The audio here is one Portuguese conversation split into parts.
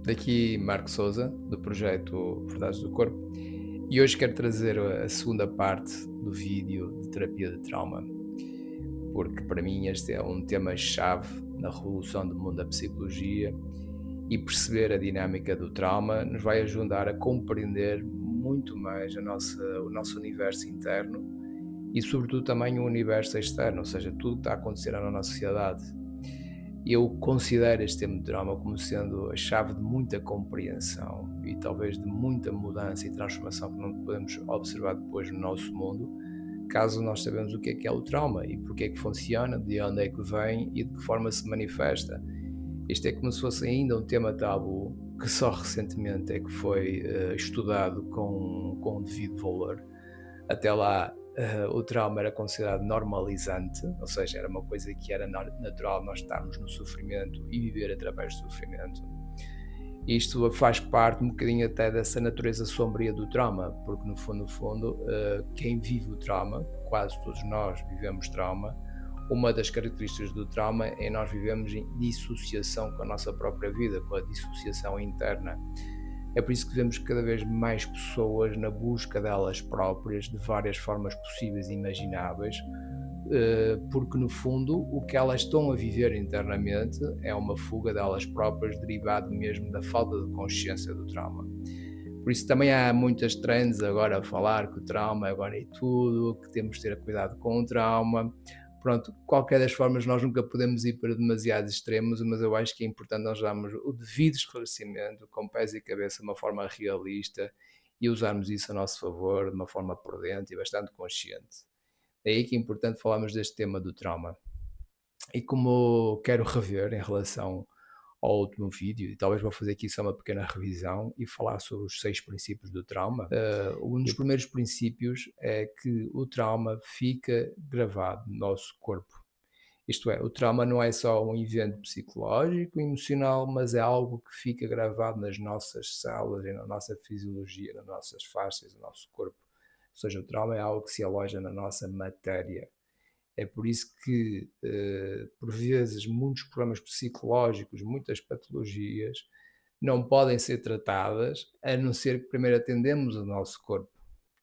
Daqui Marco Souza, do projeto Verdades do Corpo, e hoje quero trazer a segunda parte do vídeo de terapia de trauma, porque para mim este é um tema-chave na revolução do mundo da psicologia e perceber a dinâmica do trauma nos vai ajudar a compreender muito mais o nosso universo interno e, sobretudo, também o universo externo, ou seja, tudo que está a acontecer na nossa sociedade. Eu considero este tema de trauma como sendo a chave de muita compreensão e talvez de muita mudança e transformação que não podemos observar depois no nosso mundo, caso nós sabemos o que é o trauma e porque é que funciona, de onde é que vem e de que forma se manifesta. Isto é como se fosse ainda um tema tabu que só recentemente é que foi estudado com um devido valor. Até lá, o trauma era considerado normalizante, ou seja, era uma coisa que era natural nós estarmos no sofrimento e viver através do sofrimento. Isto faz parte um bocadinho até dessa natureza sombria do trauma, porque no fundo, quem vive o trauma, quase todos nós vivemos trauma, uma das características do trauma é nós vivemos em dissociação com a nossa própria vida, com a dissociação interna. É por isso que vemos cada vez mais pessoas na busca delas próprias, de várias formas possíveis e imagináveis, porque no fundo o que elas estão a viver internamente é uma fuga delas próprias, derivado mesmo da falta de consciência do trauma. Por isso também há muitas trends agora a falar que o trauma agora é tudo, que temos de ter cuidado com o trauma. Pronto, qualquer das formas nós nunca podemos ir para demasiados extremos, mas eu acho que é importante nós darmos o devido esclarecimento, com pés e cabeça, de uma forma realista e usarmos isso a nosso favor, de uma forma prudente e bastante consciente. É aí que é importante falarmos deste tema do trauma. E como quero rever em relação ao último vídeo, e talvez vou fazer aqui só uma pequena revisão e falar sobre os 6 princípios do trauma. Um dos primeiros princípios é que o trauma fica gravado no nosso corpo. Isto é, o trauma não é só um evento psicológico, emocional, mas é algo que fica gravado nas nossas células e na nossa fisiologia, nas nossas faixas, no nosso corpo. Ou seja, o trauma é algo que se aloja na nossa matéria. É por isso que, por vezes, muitos problemas psicológicos, muitas patologias, não podem ser tratadas, a não ser que primeiro atendemos o nosso corpo.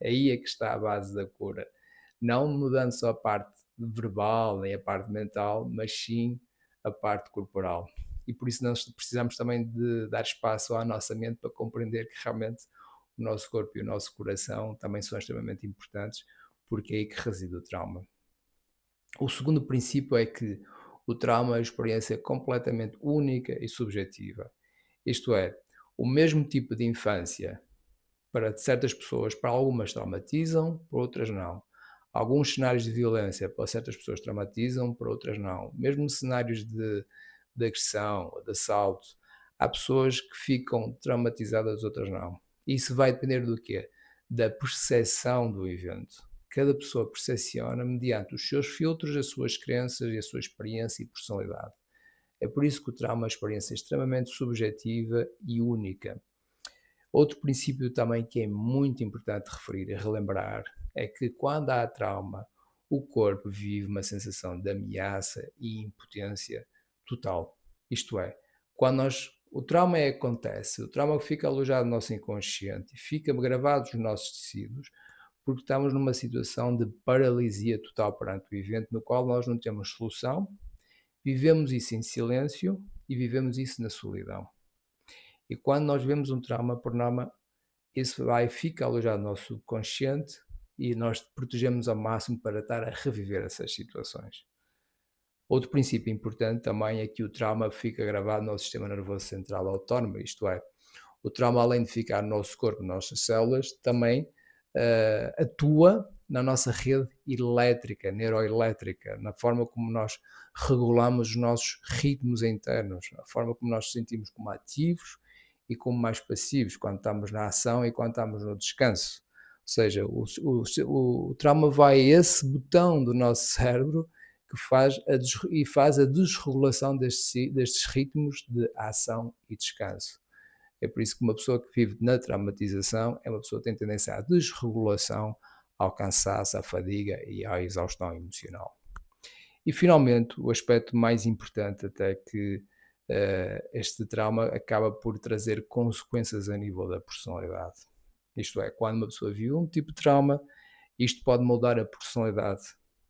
Aí é que está a base da cura. Não mudando só a parte verbal, nem a parte mental, mas sim a parte corporal. E por isso nós precisamos também de dar espaço à nossa mente para compreender que realmente o nosso corpo e o nosso coração também são extremamente importantes, porque é aí que reside o trauma. O segundo princípio é que o trauma é uma experiência completamente única e subjetiva. Isto é, o mesmo tipo de infância para certas pessoas, para algumas traumatizam, para outras não. Alguns cenários de violência para certas pessoas traumatizam, para outras não. Mesmo cenários de agressão, de assalto, há pessoas que ficam traumatizadas, outras não. Isso vai depender do quê? Da percepção do evento. Cada pessoa percepciona mediante os seus filtros, as suas crenças e a sua experiência e personalidade. É por isso que o trauma é uma experiência extremamente subjetiva e única. Outro princípio também que é muito importante referir e relembrar é que quando há trauma, o corpo vive uma sensação de ameaça e impotência total. Isto é, quando o trauma acontece, o trauma fica alojado no nosso inconsciente e fica gravado nos nossos tecidos, porque estamos numa situação de paralisia total perante o evento, no qual nós não temos solução, vivemos isso em silêncio e vivemos isso na solidão. E quando nós vemos um trauma, por norma, isso fica alojado no nosso subconsciente e nós protegemos ao máximo para estar a reviver essas situações. Outro princípio importante também é que o trauma fica gravado no sistema nervoso central autónomo, isto é, o trauma, além de ficar no nosso corpo, nas nossas células, também atua na nossa rede elétrica, neuroelétrica, na forma como nós regulamos os nossos ritmos internos, a forma como nós nos sentimos como ativos e como mais passivos, quando estamos na ação e quando estamos no descanso. Ou seja, o trauma vai a esse botão do nosso cérebro que faz a desregulação destes ritmos de ação e descanso. É por isso que uma pessoa que vive na traumatização é uma pessoa que tem tendência à desregulação, ao cansaço, à fadiga e à exaustão emocional. E finalmente, o aspecto mais importante até que este trauma acaba por trazer consequências a nível da personalidade. Isto é, quando uma pessoa vive um tipo de trauma, isto pode moldar a personalidade,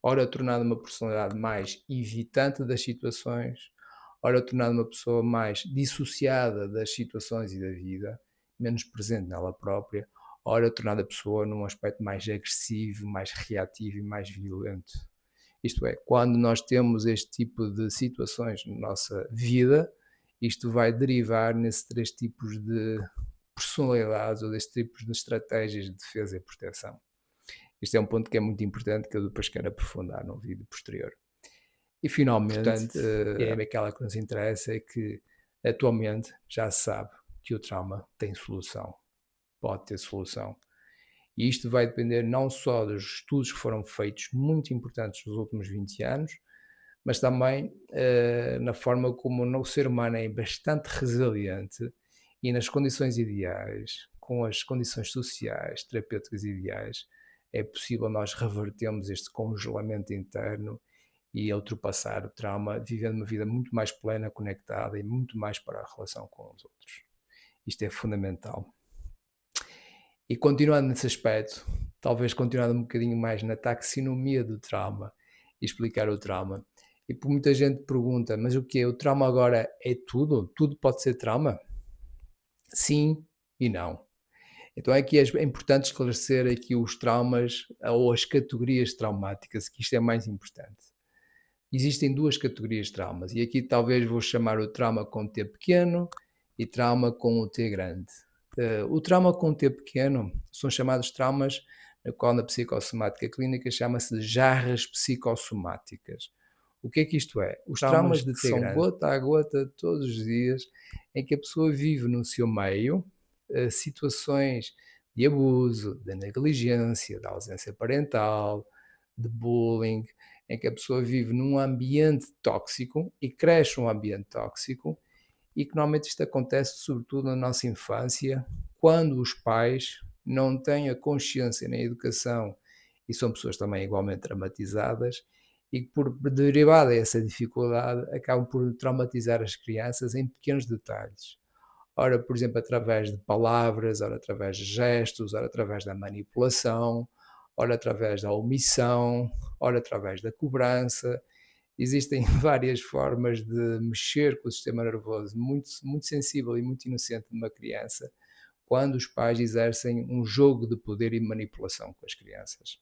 ora tornando uma personalidade mais evitante das situações, ora tornando uma pessoa mais dissociada das situações e da vida, menos presente nela própria, ora tornando a pessoa num aspecto mais agressivo, mais reativo e mais violento. Isto é, quando nós temos este tipo de situações na nossa vida, isto vai derivar nesses três tipos de personalidades ou destes tipos de estratégias de defesa e proteção. Isto é um ponto que é muito importante que eu depois quero aprofundar num vídeo posterior. E finalmente, Importante. é aquela que nos interessa, é que atualmente já se sabe que o trauma tem solução, pode ter solução. E isto vai depender não só dos estudos que foram feitos, muito importantes nos últimos 20 anos, mas também na forma como o ser humano é bastante resiliente e nas condições ideais, com as condições sociais, terapêuticas ideais, é possível nós revertermos este congelamento interno e ultrapassar o trauma, vivendo uma vida muito mais plena, conectada e muito mais para a relação com os outros. Isto é fundamental. E continuando nesse aspecto, talvez continuando um bocadinho mais na taxonomia do trauma e explicar o trauma. E por muita gente pergunta, mas o que o trauma agora é tudo? Tudo pode ser trauma? Sim e não. Então aqui é importante esclarecer aqui os traumas ou as categorias traumáticas, que isto é mais importante. Existem duas categorias de traumas e aqui talvez vou chamar o trauma com T pequeno e trauma com o T grande. O trauma com T pequeno são chamados traumas, na qual na psicossomática clínica chama-se de jarras psicossomáticas. O que é que isto é? Os Traumas traumas de que T são grande, gota a gota todos os dias, em que a pessoa vive no seu meio situações de abuso, de negligência, de ausência parental, de bullying, em que a pessoa vive num ambiente tóxico e cresce num ambiente tóxico e que normalmente isto acontece sobretudo na nossa infância, quando os pais não têm a consciência nem a educação e são pessoas também igualmente traumatizadas e que por derivada dessa dificuldade acabam por traumatizar as crianças em pequenos detalhes. Ora, por exemplo, através de palavras, ora através de gestos, ora através da manipulação, ora através da omissão, ora através da cobrança. Existem várias formas de mexer com o sistema nervoso muito, muito sensível e muito inocente de uma criança, quando os pais exercem um jogo de poder e manipulação com as crianças.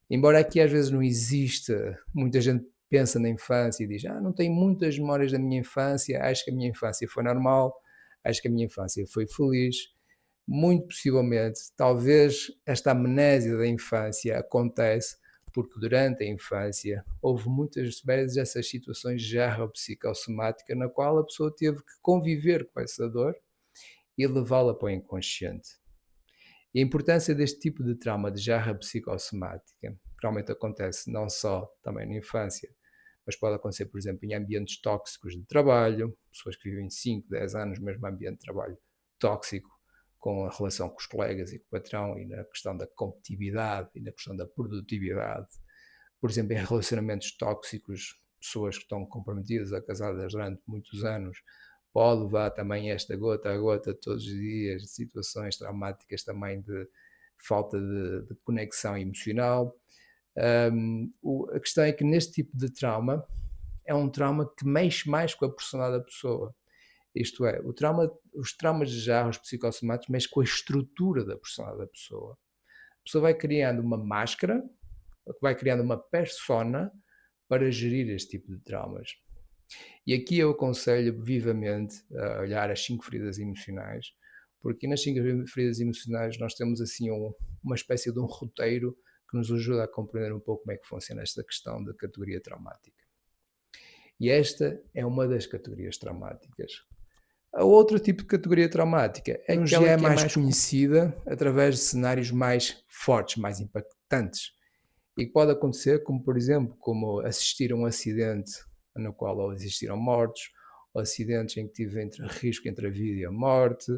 Embora aqui às vezes não exista, muita gente pensa na infância e diz: não tenho muitas memórias da minha infância, acho que a minha infância foi normal, acho que a minha infância foi feliz. Muito possivelmente, talvez esta amnésia da infância acontece porque durante a infância houve muitas vezes essas situações de jarra psicossomática na qual a pessoa teve que conviver com essa dor e levá-la para o inconsciente. E a importância deste tipo de trauma de jarra psicossomática, que realmente acontece não só também na infância, mas pode acontecer, por exemplo, em ambientes tóxicos de trabalho, pessoas que vivem 5, 10 anos no mesmo ambiente de trabalho tóxico, com a relação com os colegas e com o patrão, e na questão da competitividade e na questão da produtividade. Por exemplo, em relacionamentos tóxicos, pessoas que estão comprometidas ou casadas durante muitos anos, pode levar também esta gota a gota todos os dias, de situações traumáticas também de falta de conexão emocional. A questão é que neste tipo de trauma, é um trauma que mexe mais com a personalidade da pessoa. Isto é, os traumas de jarros psicossomáticos mexem com a estrutura da personalidade da pessoa. A pessoa vai criando uma máscara, vai criando uma persona para gerir este tipo de traumas. E aqui eu aconselho vivamente a olhar as 5 feridas emocionais, porque nas 5 feridas emocionais nós temos assim uma espécie de um roteiro que nos ajuda a compreender um pouco como é que funciona esta questão da categoria traumática. E esta é uma das categorias traumáticas. A outro tipo de categoria traumática é aquela já é que é mais mais conhecida através de cenários mais fortes, mais impactantes, e que pode acontecer, como por exemplo, como assistir a um acidente no qual existiram mortos, ou acidentes em que tive risco entre a vida e a morte,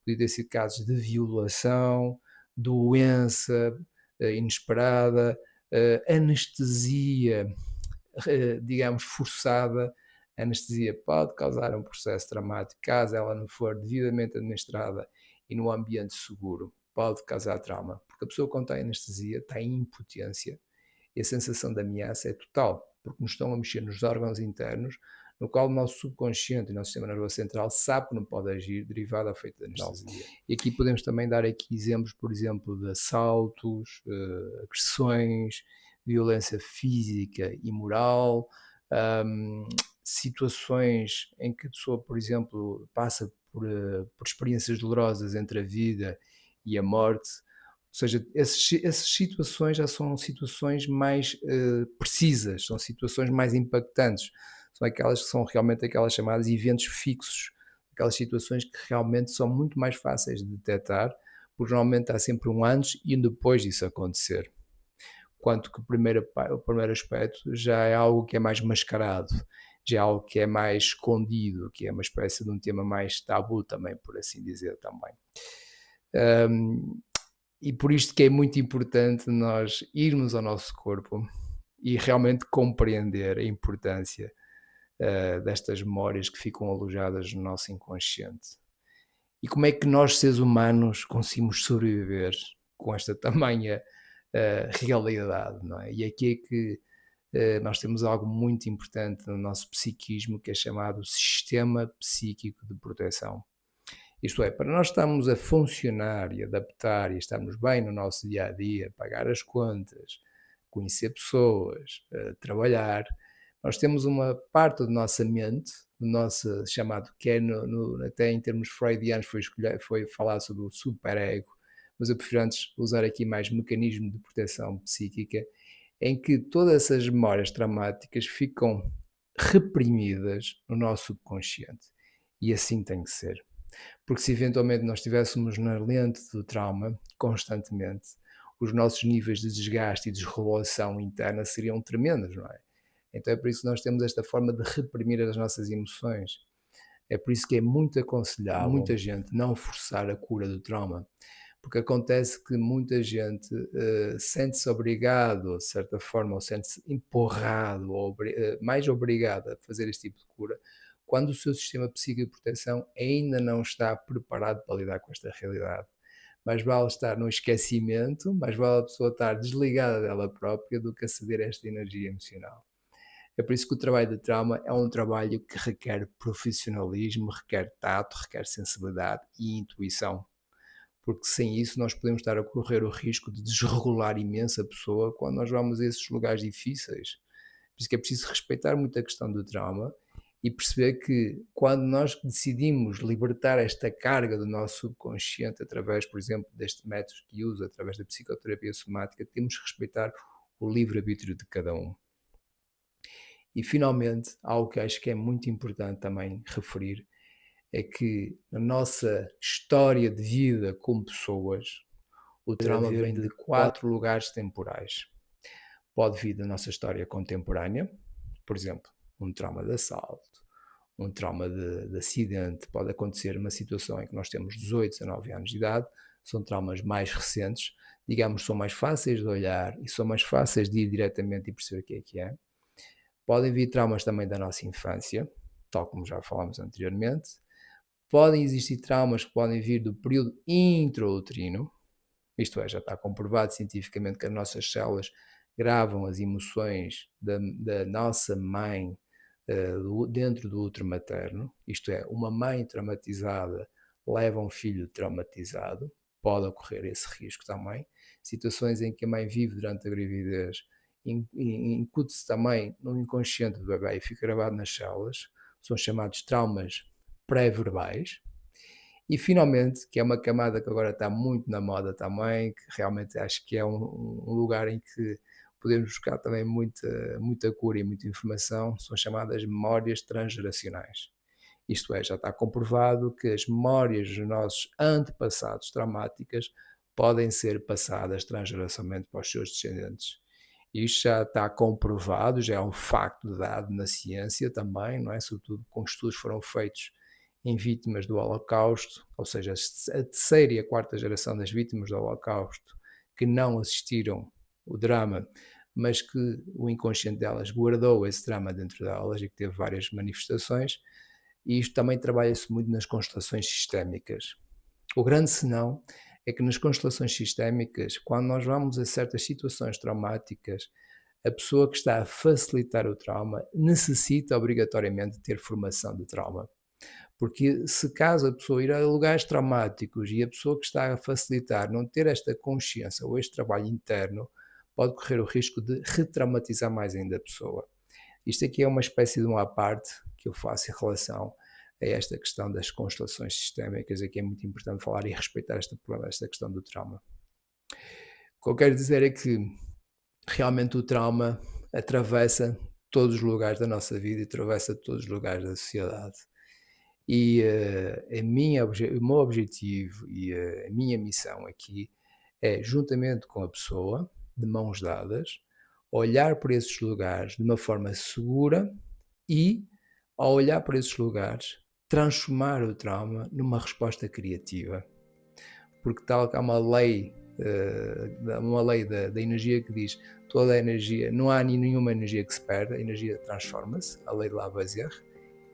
podia ter sido casos de violação, doença inesperada, anestesia, digamos, forçada, A anestesia pode causar um processo traumático caso ela não for devidamente administrada e no ambiente seguro, pode causar trauma, porque a pessoa quando está em anestesia está em impotência e a sensação de ameaça é total, porque nos estão a mexer nos órgãos internos, no qual o nosso subconsciente e o nosso sistema nervoso central sabe que não pode agir derivado ao efeito da Não. anestesia. E aqui podemos também dar aqui exemplos, por exemplo, de assaltos, agressões, violência física e moral, hum, situações em que a pessoa, por exemplo, passa por experiências dolorosas entre a vida e a morte. Ou seja, essas situações já são situações mais precisas, são situações mais impactantes, são aquelas que são realmente aquelas chamadas eventos fixos, aquelas situações que realmente são muito mais fáceis de detectar, porque normalmente há sempre um antes e um depois disso acontecer. Quanto que o primeiro aspecto já é algo que é mais mascarado, já é algo que é mais escondido, que é uma espécie de um tema mais tabu também, por assim dizer também. Hum, e por isto que é muito importante nós irmos ao nosso corpo e realmente compreender a importância destas memórias que ficam alojadas no nosso inconsciente. E como é que nós, seres humanos, conseguimos sobreviver com esta tamanha realidade, não é? E aqui é que nós temos algo muito importante no nosso psiquismo que é chamado sistema psíquico de proteção. Isto é, para nós estarmos a funcionar e adaptar e estarmos bem no nosso dia a dia, pagar as contas, conhecer pessoas, trabalhar, nós temos uma parte da nossa mente, do nosso chamado, que é até em termos freudianos foi falar sobre o superego, mas eu prefiro antes usar aqui mais mecanismo de proteção psíquica, em que todas essas memórias traumáticas ficam reprimidas no nosso subconsciente. E assim tem que ser. Porque se eventualmente nós estivéssemos na lente do trauma constantemente, os nossos níveis de desgaste e desregulação interna seriam tremendos, não é? Então é por isso que nós temos esta forma de reprimir as nossas emoções. É por isso que é muito aconselhável muita gente não forçar a cura do trauma, porque acontece que muita gente sente-se obrigado, de certa forma, ou sente-se empurrado, ou mais obrigado a fazer este tipo de cura, quando o seu sistema psíquico de proteção ainda não está preparado para lidar com esta realidade. Mais vale estar no esquecimento, mais vale a pessoa estar desligada dela própria do que aceder a esta energia emocional. É por isso que o trabalho de trauma é um trabalho que requer profissionalismo, requer tato, requer sensibilidade e intuição, porque sem isso nós podemos estar a correr o risco de desregular imenso a pessoa quando nós vamos a esses lugares difíceis. Por isso que é preciso respeitar muito a questão do trauma e perceber que quando nós decidimos libertar esta carga do nosso subconsciente através, por exemplo, deste método que usa, através da psicoterapia somática, temos que respeitar o livre-arbítrio de cada um. E finalmente, algo que acho que é muito importante também referir, é que na nossa história de vida como pessoas, o trauma vem de 4 lugares temporais. Pode vir da nossa história contemporânea, por exemplo, um trauma de assalto, um trauma de acidente, pode acontecer numa situação em que nós temos 18, 19 anos de idade, são traumas mais recentes, digamos, são mais fáceis de olhar e são mais fáceis de ir diretamente e perceber o que é que é. Podem vir traumas também da nossa infância, tal como já falámos anteriormente. Podem existir traumas que podem vir do período intrauterino, isto é, já está comprovado cientificamente que as nossas células gravam as emoções da nossa mãe dentro do útero materno, isto é, uma mãe traumatizada leva um filho traumatizado, pode ocorrer esse risco também. Situações em que a mãe vive durante a gravidez incute-se também no inconsciente do bebê e fica gravado nas células, são chamados traumas pré-verbais. E finalmente, que é uma camada que agora está muito na moda também, que realmente acho que é um lugar em que podemos buscar também muita cura e muita informação, são chamadas memórias transgeracionais. Isto é, já está comprovado que as memórias dos nossos antepassados traumáticas podem ser passadas transgeracionalmente para os seus descendentes. Isto já está comprovado, já é um facto dado na ciência também, não é? Sobretudo com estudos que foram feitos em vítimas do Holocausto, ou seja, a terceira e a quarta geração das vítimas do Holocausto que não assistiram o drama, mas que o inconsciente delas guardou esse trauma dentro delas e que teve várias manifestações, e isto também trabalha-se muito nas constelações sistémicas. O grande senão é que nas constelações sistémicas, quando nós vamos a certas situações traumáticas, a pessoa que está a facilitar o trauma necessita obrigatoriamente ter formação de trauma. Porque se caso a pessoa ir a lugares traumáticos e a pessoa que está a facilitar não ter esta consciência ou este trabalho interno, pode correr o risco de retraumatizar mais ainda a pessoa. Isto aqui é uma espécie de uma à parte que eu faço em relação a esta questão das constelações sistémicas. Aqui é muito importante falar e respeitar esta questão do trauma. O que eu quero dizer é que realmente o trauma atravessa todos os lugares da nossa vida e atravessa todos os lugares da sociedade. E o meu objetivo e a minha missão aqui é, juntamente com a pessoa, de mãos dadas, olhar por esses lugares de uma forma segura e, ao olhar por esses lugares, transformar o trauma numa resposta criativa. Porque tal que há uma lei da energia que diz toda a energia, não há nenhuma energia que se perde, a energia transforma-se, a lei de Lavoisier,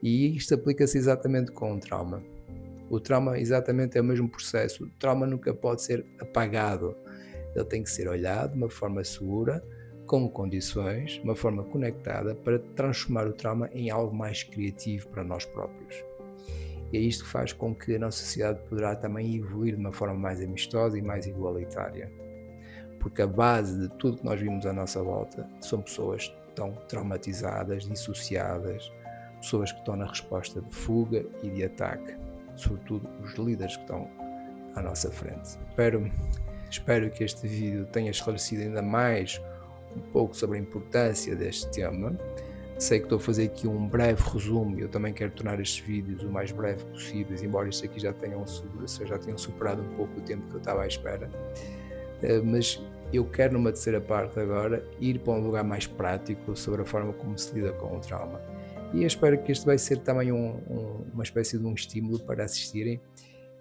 e isto aplica-se exatamente com o trauma. O trauma exatamente é o mesmo processo, o trauma nunca pode ser apagado, ele tem que ser olhado de uma forma segura, com condições, de uma forma conectada, para transformar o trauma em algo mais criativo para nós próprios. E é isto que faz com que a nossa sociedade poderá também evoluir de uma forma mais amistosa e mais igualitária. Porque a base de tudo que nós vimos à nossa volta são pessoas que estão traumatizadas, dissociadas, pessoas que estão na resposta de fuga e de ataque, sobretudo os líderes que estão à nossa frente. Espero que este vídeo tenha esclarecido ainda mais um pouco sobre a importância deste tema. Sei que estou a fazer aqui um breve resumo e eu também quero tornar estes vídeos o mais breve possível, embora isto aqui já tenham superado um pouco o tempo que eu estava à espera. Mas eu quero, numa terceira parte agora, ir para um lugar mais prático sobre a forma como se lida com o trauma. E eu espero que este vai ser também uma espécie de um estímulo para assistirem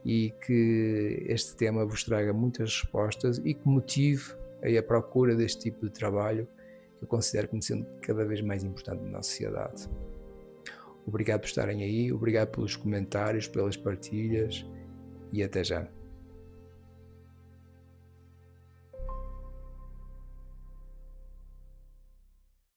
e que este tema vos traga muitas respostas e que motive a procura deste tipo de trabalho que eu considero como sendo cada vez mais importante na nossa sociedade. Obrigado por estarem aí, obrigado pelos comentários, pelas partilhas e até já.